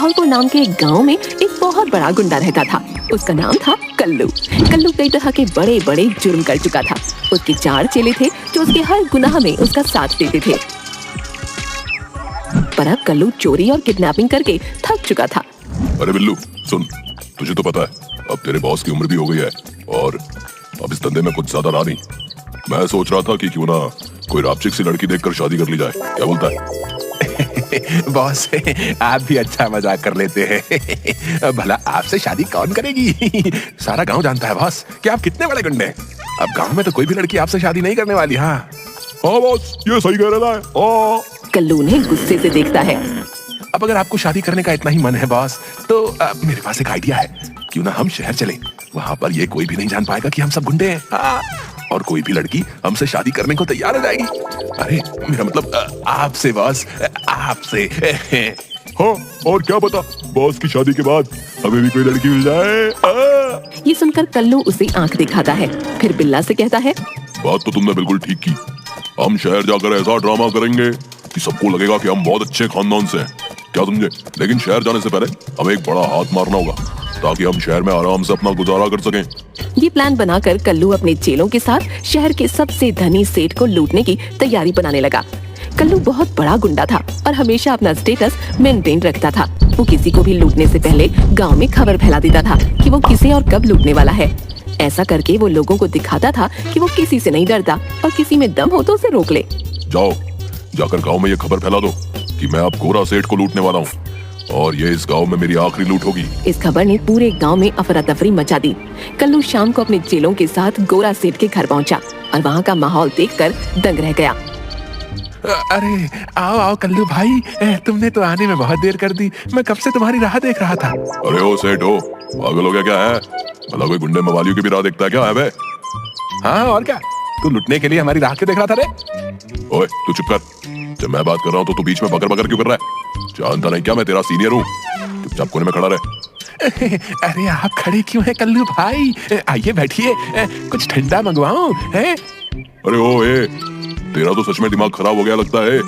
धौलपुर नाम के एक गांव में एक बहुत बड़ा गुंडा रहता था। उसका नाम था कल्लू। कल्लू कई तरह के बड़े बड़े जुर्म कर चुका था। उसके 4 चेले थे जो उसके हर गुनाह में उसका साथ देते थे। पर अब कल्लू चोरी और किडनैपिंग करके थक चुका था। अरे बिल्लू सुन, तुझे तो पता है अब तेरे बॉस की उम्र भी हो गई है और अब इस धंधे में कुछ ज्यादा रहा नहीं। मैं सोच रहा था कि क्यों ना कोई रापचिक सी लड़की देखकर शादी कर ली जाए, क्या बोलता है? बॉस आप भी अच्छा मजाक कर लेते हैं। भला आपसे शादी कौन करेगी? सारा गांव जानता है बॉस कि आप कितने बड़े गुंडे हैं। अब गांव में तो कोई भी लड़की आपसे शादी नहीं करने वाली। हाँ बॉस ये सही कह रहा है। कल्लू उन्हें गुस्से से देखता है। अब अगर आपको शादी करने का इतना ही मन है बॉस, तो मेरे पास एक आइडिया है। क्यों ना हम शहर चलें, वहाँ पर ये कोई भी नहीं जान पाएगा कि हम सब गुंडे हैं। हाँ, और कोई भी लड़की हमसे शादी करने को तैयार हो जाएगी। अरे मेरा मतलब आपसे बॉस, आपसे। हाँ, और क्या पता बॉस की शादी के बाद हमें भी कोई लड़की मिल जाए। ये सुनकर कल्लू उसे आंख दिखाता है, फिर बिल्ला से कहता है, बात तो तुमने बिल्कुल ठीक की। हम शहर जाकर ऐसा ड्रामा करेंगे कि सबको लगेगा कि हम बहुत अच्छे खानदान से हैं, क्या समझे? लेकिन शहर जाने से पहले हमें एक बड़ा हाथ मारना होगा ताकि हम शहर में आराम से अपना गुजारा कर सकें। ये प्लान बनाकर कल्लू अपने चेलों के साथ शहर के सबसे धनी सेठ को लूटने की तैयारी बनाने लगा। कल्लू बहुत बड़ा गुंडा था और हमेशा अपना स्टेटस मेंटेन रखता था। वो किसी को भी लूटने से पहले गांव में खबर फैला देता था कि वो किसे और कब लूटने वाला है। ऐसा करके वो लोगों को दिखाता था कि वो किसी से नहीं डरता और किसी में दम हो तो उसे रोक ले। जाओ, जाकर गांव में ये खबर फैला दो कि मैं अब गोरा सेठ को लूटने वाला हूँ और ये इस गांव में मेरी आखिरी लूट होगी। इस खबर ने पूरे गांव में अफरा तफरी मचा दी। कल्लू शाम को अपने चेलों के साथ गोरा सेठ के घर पहुंचा और वहां का माहौल देखकर दंग रह गया। अरे आओ आओ कल्लू भाई, तुमने तो आने में बहुत देर कर दी। मैं कब से तुम्हारी राह देख रहा था। अरे ओ सेठ हो, पागल हो गया क्या है? भला कोई गुंडे मवालियों की भी राह देखता है क्या है बे? हाँ और क्या, तू लुटने के लिए हमारी राह क्यों देख रहा था रे? ओए तू चुप कर, जब मैं बात कर रहा हूँ तो तू बीच में बकर बकर क्यों कर रहा है? जानता नहीं क्या मैं तेरा सीनियर हूँ? चुपचाप कोने में खड़ा रहे। अरे आप खड़े क्यों हैं कल्लू भाई? आइए बैठिए, कुछ ठंडा मंगवाऊं है? अरे ओ ए, तेरा तो सच में दिमाग खराब हो गया लगता है।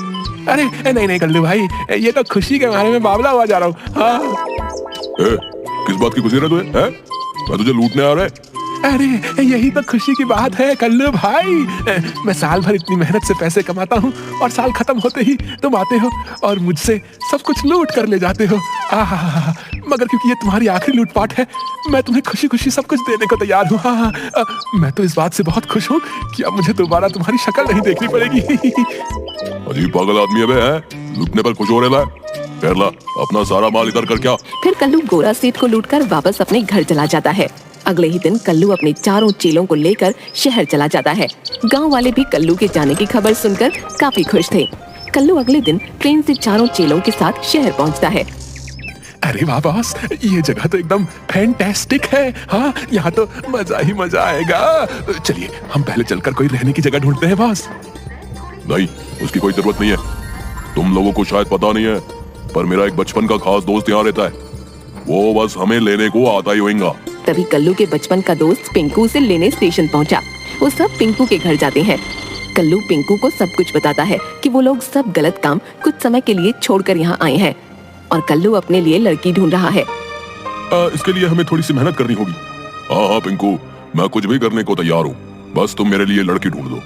अरे नहीं नहीं कल्लू भाई, ये तो खुशी के मारे में बावला हुआ जा रहा हूँ। हाँ। किस बात की खुशी है तुझे? मैं तुझे लूटने आ रहा है? अरे यही तो खुशी की बात है कल्लू भाई। मैं साल भर इतनी मेहनत से पैसे कमाता हूँ और साल खत्म होते ही तुम आते हो और मुझसे सब कुछ लूट कर ले जाते हो। मगर क्योंकि ये तुम्हारी आखिरी लूटपाट है, मैं तुम्हें खुशी खुशी सब कुछ देने को तैयार हूँ। मैं तो इस बात से बहुत खुश हूँ कि अब मुझे दोबारा तुम्हारी शक्ल नहीं देखनी पड़ेगी। अजीब पागल आदमी है बे, हैं? लूटने पर खुश हो रहा है? कर ला अपना सारा माल इधर कर। क्या? फिर कल्लू गोरा सेठ को लूटकर वापस अपने घर चला जाता है। अगले ही दिन कल्लू अपने 4 चेलों को लेकर शहर चला जाता है। गांव वाले भी कल्लू के जाने की खबर सुनकर काफी खुश थे। कल्लू अगले दिन ट्रेन से 4 चेलों के साथ शहर पहुंचता है। अरे वाह बॉस, ये जगह तो एकदम फैंटास्टिक है। हाँ, यहाँ तो मजा ही मजा आएगा। चलिए हम पहले चलकर कोई रहने की जगह ढूंढते हैं बॉस। नहीं, उसकी कोई जरूरत नहीं है। तुम लोगों को शायद पता नहीं है, पर मेरा एक बचपन का खास दोस्त यहाँ रहता है। वो बस हमें लेने को आता ही होगा। तभी कल्लू के बचपन का दोस्त पिंकू उसे लेने स्टेशन पहुंचा। वो सब पिंकू के घर जाते हैं। कल्लू पिंकू को सब कुछ बताता है कि वो लोग सब गलत काम कुछ समय के लिए छोड़कर यहाँ आए हैं और कल्लू अपने लिए लड़की ढूंढ रहा है। इसके लिए हमें थोड़ी सी मेहनत करनी होगी। हाँ पिंकू, मैं कुछ भी करने को तैयार हूँ, बस तुम मेरे लिए लड़की ढूंढ दो।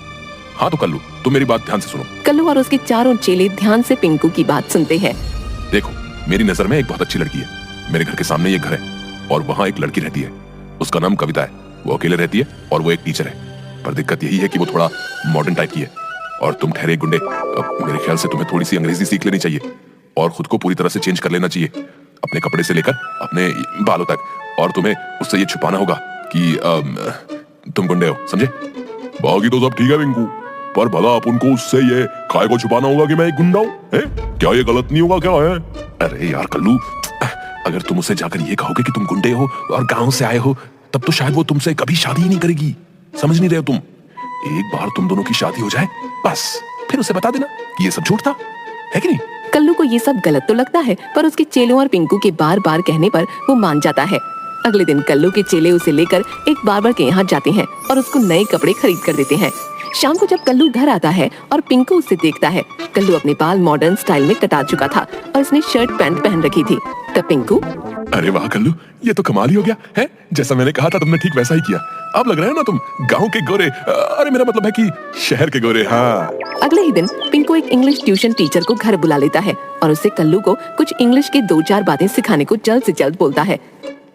हाँ तो कल्लू, तुम मेरी बात ध्यान से सुनो। कल्लू और उसके 4 चेले ध्यान से पिंकू की बात सुनते हैं। देखो, मेरी नजर में एक बहुत अच्छी लड़की है। मेरे घर के सामने ये घर है और वहाँ एक लड़की रहती है। उसका नाम कविता है। वो अकेले रहती है और वो एक टीचर है। पर दिक्कत यही है कि वो थोड़ा मॉडर्न टाइप की है और तुम ठहरे गुंडे। मेरे ख्याल से तुम्हें थोड़ी सी अंग्रेजी सीख लेनी चाहिए और खुद को पूरी तरह से चेंज कर लेना चाहिए, अपने कपड़े से लेकर अपने बालों तक। और तुम्हें उससे ये छुपाना होगा कि तुम गुंडे हो, समझे? बाकी तो सब ठीक है पिंकू, पर भला अपन को उससे ये काय को छुपाना होगा कि मैं एक गुंडा हूँ? क्या ये गलत नहीं होगा क्या है? अरे यार कल्लू, अगर तुम उसे जाकर ये कहोगे कि तुम गुंडे हो और गांव से आए हो, तब तो शायद वो तुमसे कभी शादी ही नहीं करेगी। समझ नहीं रहे हो तुम? एक बार तुम दोनों की शादी हो जाए, बस फिर उसे बता देना कि ये सब झूठ था, है कि नहीं? कल्लू को ये सब गलत तो लगता है, पर उसके चेलों और पिंकू के बार बार कहने पर वो मान जाता है। अगले दिन कल्लू के चेले उसे लेकर एक बार्बर के यहाँ जाते हैं और उसको नए कपड़े खरीद कर देते हैं। शाम को जब कल्लू घर आता है और पिंकू उसे देखता है, कल्लू अपने बाल मॉडर्न स्टाइल में कटा चुका था और उसने शर्ट पैंट पहन रखी थी। तब पिंकू, अरे वाह कल्लू, ये तो कमाल ही हो गया है। जैसा मैंने कहा था तुमने ठीक वैसा ही किया। अब लग रहा है ना तुम गांव के गोरे, अरे मेरा मतलब है कि शहर के गोरे। हाँ। अगले ही दिन पिंकू एक इंग्लिश ट्यूशन टीचर को घर बुला लेता है और उससे कल्लू को कुछ इंग्लिश की 2-4 बातें सिखाने को जल्द से जल्द बोलता है।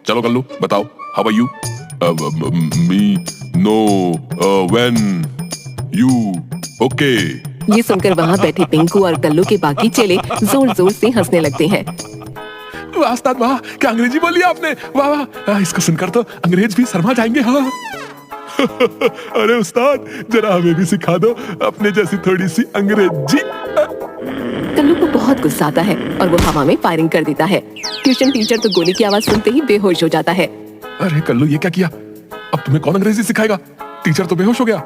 चलो कल्लू बताओ, how are you? Me no when you okay. ये सुनकर वहाँ बैठे पिंकू और कल्लू के बाकी चेले जोर जोर से हंसने लगते हैं। वाह उस्ताद वाह, क्या अंग्रेजी बोली आपने, वाह वाह। इसको सुनकर तो अंग्रेज भी शर्मा जाएंगे। हाँ। अरे उस्ताद जरा हमें भी सिखा दो अपने जैसी थोड़ी सी अंग्रेजी। कल्लू को बहुत गुस्सा आता है और वो हवा में फायरिंग कर देता है। ट्यूशन टीचर तो गोली की आवाज सुनते ही बेहोश हो जाता है। अरे कल्लू ये क्या किया? अब तुम्हें कौन अंग्रेजी सिखाएगा? टीचर तो बेहोश हो गया।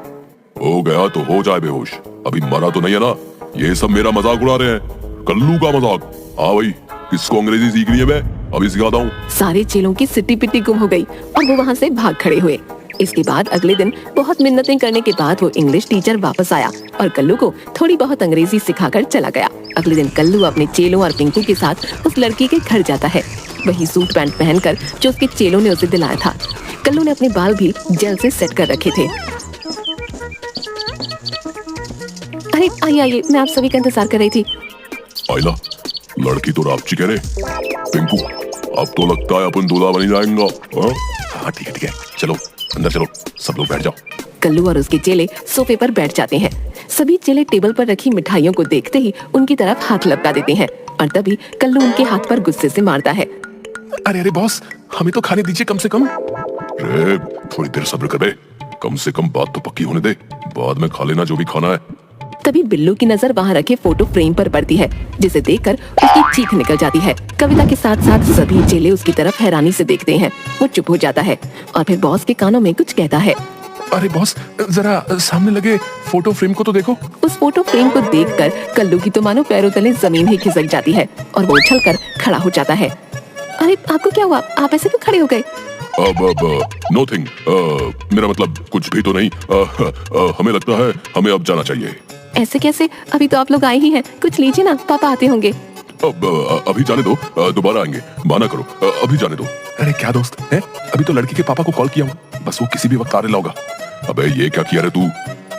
हो गया तो हो जाए बेहोश, अभी मरा तो नहीं है ना। ये सब मेरा मजाक उड़ा रहे हैं, कल्लू का मजाक। हाँ भाई, किसको अंग्रेजी सीखनी है मैं अभी सिखाता हूँ। सारे चेलों की सिट्टी पिट्टी गुम हो गई और वो वहाँ से भाग खड़े हुए। इसके बाद अगले दिन बहुत मिन्नतें करने के बाद वो इंग्लिश टीचर वापस आया और कल्लू को थोड़ी बहुत अंग्रेजी सिखाकर चला गया। अगले दिन कल्लू अपने चेलों और पिंकू के साथ उस लड़की के घर जाता है, वही सूट पैंट पहनकर जो उसके चेलों ने उसे दिलाया था। कल्लू ने अपने बाल भी जेल से सेट कर रखे थे। अरे आइए आइए, मैं आप सभी का इंतजार कर रही थी। आइला, लड़की तो रापची कह रहे। पिंकू, अब तो लगता है अपन दूल्हा बनी जाएंगा। हाँ ठीक है, चलो अंदर चलो, सब लोग बैठ जाओ। कल्लू और उसके चेले सोफे पर बैठ जाते हैं। सभी चेले टेबल पर रखी मिठाइयों को देखते ही उनकी तरफ हाथ लपका देते हैं और तभी कल्लू उनके हाथ पर गुस्से से मारता है। अरे अरे बॉस, हमें तो खाने दीजिए कम से कम। अरे थोड़ी देर सब्र कर बे, कम से कम बात तो पक्की होने दे, बाद में खा लेना जो भी खाना है। तभी बिल्लू की नजर वहाँ रखे फोटो फ्रेम पर पड़ती है, जिसे देखकर उसकी चीख निकल जाती है। कविता के साथ साथ सभी चेले उसकी तरफ हैरानी से देखते हैं। वो चुप हो जाता है और फिर बॉस के कानों में कुछ कहता है। अरे बॉस, जरा सामने लगे फोटो फ्रेम को तो देखो। उस फोटो फ्रेम को देखकर कल्लू की तो मानो पैरों तले जमीन ही खिसक जाती है और वो उछलकर खड़ा हो जाता है। अरे आपको क्या हुआ? आप ऐसे क्यों खड़े हो गए? नोथिंग, मेरा मतलब कुछ भी तो नहीं। हमें लगता है हमें अब जाना चाहिए। ऐसे कैसे? अभी तो आप लोग आए ही हैं, कुछ लीजिए ना, पापा आते होंगे। अभी जाने दो, दोबारा आएंगे, माना करो, अभी जाने दो। अरे क्या दोस्त है, अभी तो लड़की के पापा को कॉल किया हूँ, बस वो किसी भी वक्त आ रहा होगा। अबे ये क्या किया रे तू?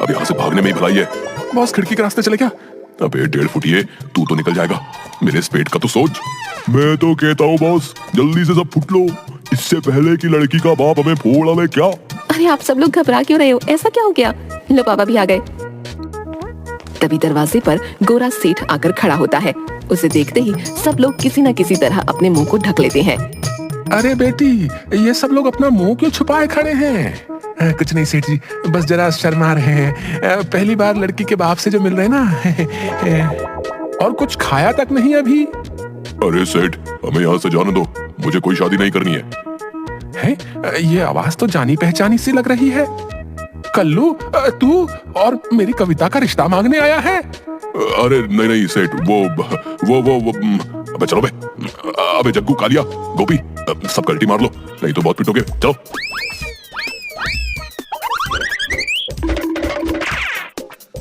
अब यहाँ से भागने में ही भलाई है। बॉस खिड़की के रास्ते चले क्या? अबे 1.5 फुटिए, तू तो निकल जाएगा, मेरे इस पेट का तो सोच। मैं तो कहता हूँ बॉस, जल्दी से सब फुट लो, इससे पहले कि लड़की का बाप हमें फोड़ डाले। क्या? अरे आप सब लोग घबरा क्यों रहे हो? ऐसा क्या हो गया? लो पापा भी आ गए। तभी दरवाजे पर गोरा सेठ आकर खड़ा होता है। उसे देखते ही सब लोग किसी न किसी तरह अपने मुंह को ढक लेते हैं। अरे बेटी, ये सब लोग अपना मुंह क्यों छुपाए खड़े हैं? कुछ नहीं सेठ जी, बस जरा शर्मा रहे हैं। पहली बार लड़की के बाप से जो मिल रहे हैं ना। और कुछ खाया तक नहीं अभी। अरे सेठ, हमें यहाँ से जाने दो, मुझे कोई शादी नहीं करनी है। ये आवाज तो जानी पहचानी सी लग रही है। कल्लू, तू और मेरी कविता का रिश्ता मांगने आया है? अरे नहीं नहीं सेठ, वो अबे चलो बे, अबे जग्गू, कालिया, गोपी, सब कल्टी मार लो, नहीं तो बहुत पिटोगे। चलो।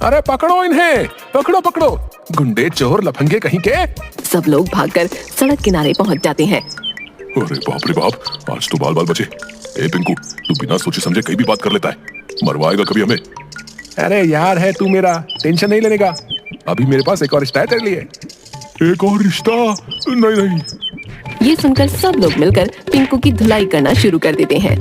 अरे पकड़ो इन्हें, पकड़ो पकड़ो, गुंडे चोर लफंगे कहीं के। सब लोग भागकर सड़क किनारे पहुंच जाते हैं। अरे बाप रे बाप, आज तो बाल बाल बचे। ए पिंकू, तू बिना सोचे समझे कहीं भी बात कर लेता है, मरवाएगा कभी हमें। अरे यार है तू मेरा, टेंशन नहीं लेने का, अभी मेरे पास एक और रिश्ता है तेरे लिए। एक और रिश्ता? नहीं नहीं। ये सुनकर सब लोग मिलकर पिंकू की धुलाई करना शुरू कर देते हैं।